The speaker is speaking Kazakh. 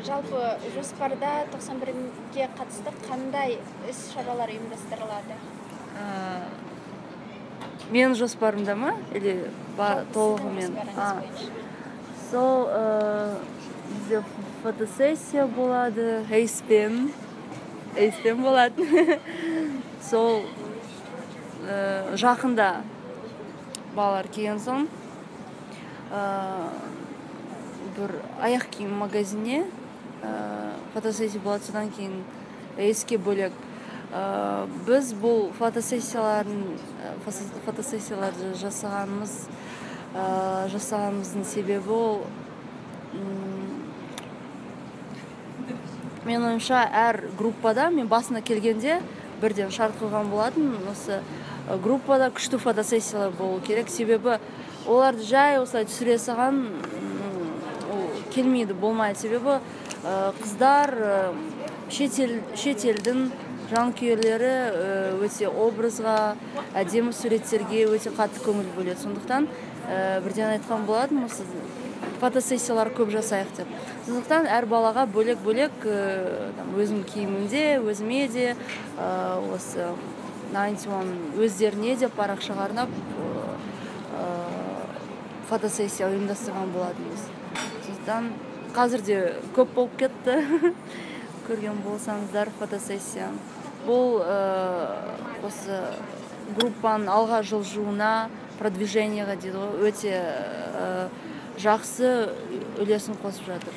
Жалпы жоспарда 91-ге қатысты қандай іс-шаралар ұйымдастырылады? Мен жоспарымда ма? Или толығымен? Сол бізде фотосессия болады, эйспен болады. Сол жақында балалар келген соң бір аяқ киім магазине фотосессия болады. Содан кейін эйске бөлек біз бұл фотосессияларды жасағанымыздың себебі ол мен ойымша әр группада мен басына келгенде бірден шарт қойған болатын, осы группада күшті фотосессиялар болу керек, себебі оларды жай осылай түсіре салған келмейді, болмайды. Себебі қыздар шетелдің жанкүйерлері өте образға, әдемі суреттерге өте қатты көңіл бөледі. Сондықтан бірден айтқан болатын, осы фотосессиялар көп жасайық деп. Сондықтан әр балаға бөлек-бөлек өзім киімімде, өзіме де, осы 91 өздеріне де парақшаға арнап фотосессия ұйымдастырған болатынбыз. Сондықтан қазір де көп болып кетті. Көрген болсаңыздар фотосессия. Бұл осы группаның алға жылжуына, продвижениеға дейді, өте жақсы үлесін қосып жатыр.